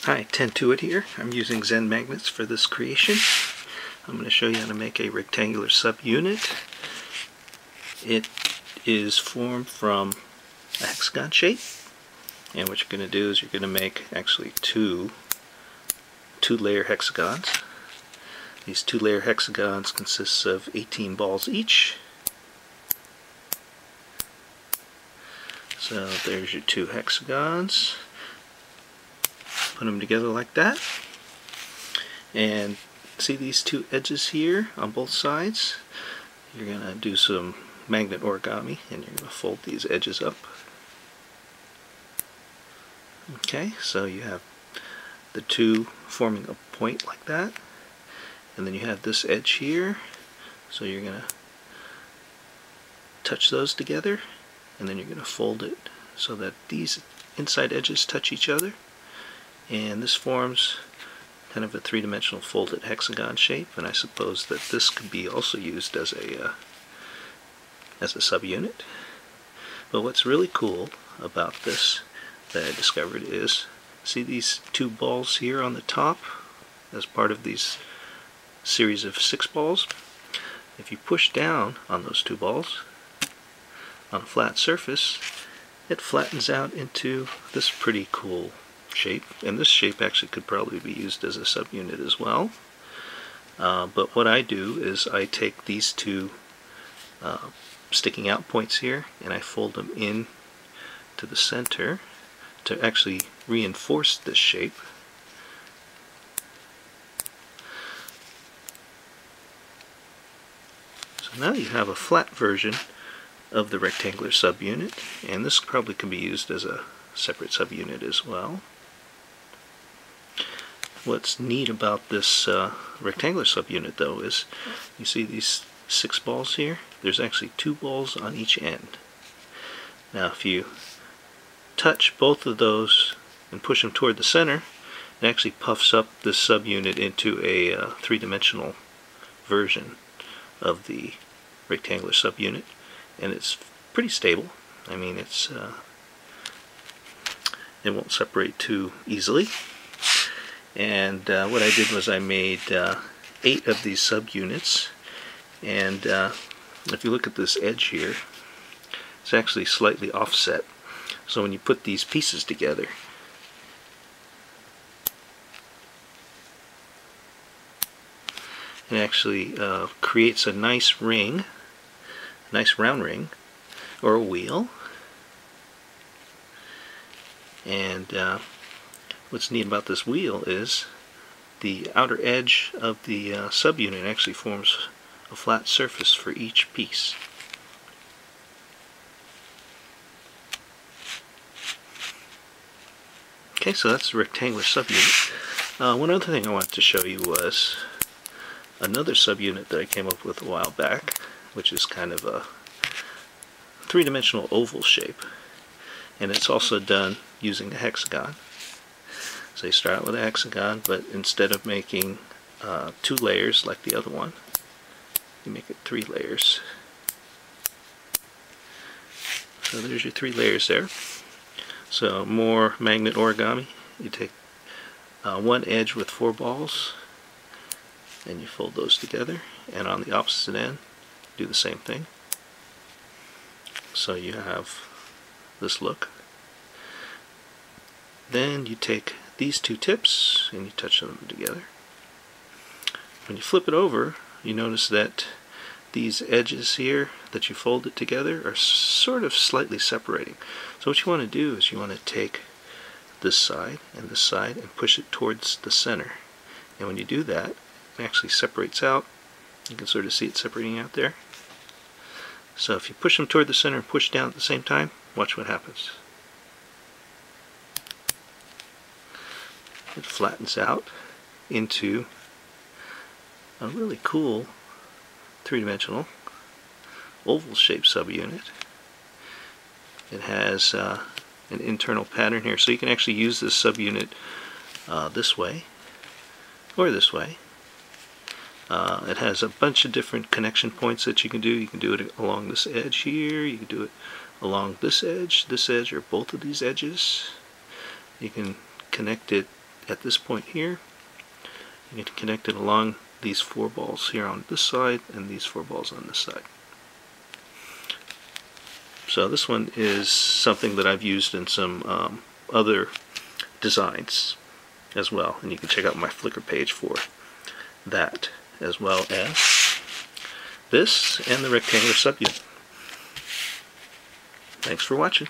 Hi, 10-2 here. I'm using Zen magnets for this creation. I'm going to show you how to make a rectangular subunit. It is formed from a hexagon shape, and what you're going to do is you're going to make actually two-layer hexagons. These two-layer hexagons consist of 18 balls each. So there's your two hexagons. Put them together like that, and see these two edges here on both sides? You're going to do some magnet origami, and you're going to fold these edges up. Okay, so you have the two forming a point like that, and then you have this edge here, so you're going to touch those together, and then you're going to fold it so that these inside edges touch each other. And this forms kind of a three-dimensional folded hexagon shape, and I suppose that this could be also used as a subunit. But what's really cool about this that I discovered is, see these two balls here on the top as part of these series of 6 balls? If you push down on those two balls on a flat surface, it flattens out into this pretty cool shape, and this shape actually could probably be used as a subunit as well. But what I do is I take these two sticking out points here and I fold them in to the center to actually reinforce this shape. So now you have a flat version of the rectangular subunit, and this probably can be used as a separate subunit as well. What's neat about this rectangular subunit though is, you see these 6 balls here? There's actually 2 balls on each end. Now if you touch both of those and push them toward the center, it actually puffs up this subunit into a three-dimensional version of the rectangular subunit, and it's pretty stable. I mean, it won't separate too easily. And what I did was I made 8 of these subunits, and if you look at this edge here, it's actually slightly offset. So when you put these pieces together, it actually creates a nice ring, a nice round ring, or a wheel. And what's neat about this wheel is the outer edge of the subunit actually forms a flat surface for each piece. Okay, so that's the rectangular subunit. One other thing I wanted to show you was another subunit that I came up with a while back, which is kind of a three-dimensional oval shape, and it's also done using a hexagon. So you start out with a hexagon, but instead of making 2 layers like the other one, you make it 3 layers. So there's your 3 layers there. So more magnet origami. You take one edge with 4 balls, and you fold those together, and on the opposite end, do the same thing. So you have this look. Then you take these 2 tips and you touch them together. When you flip it over, you notice that these edges here that you folded together are sort of slightly separating. So what you want to do is you want to take this side and push it towards the center. And when you do that, it actually separates out. You can sort of see it separating out there. So if you push them toward the center and push down at the same time, watch what happens. It flattens out into a really cool three-dimensional oval shaped subunit. It has an internal pattern here, so you can actually use this subunit this way or this way. It has a bunch of different connection points that you can do. You can do it along this edge here, you can do it along this edge, or both of these edges. You can connect it at this point here. You get to connect it along these 4 balls here on this side and these 4 balls on this side. So this one is something that I've used in some other designs as well, and you can check out my Flickr page for that, as well as this and the rectangular subunit. Thanks for watching.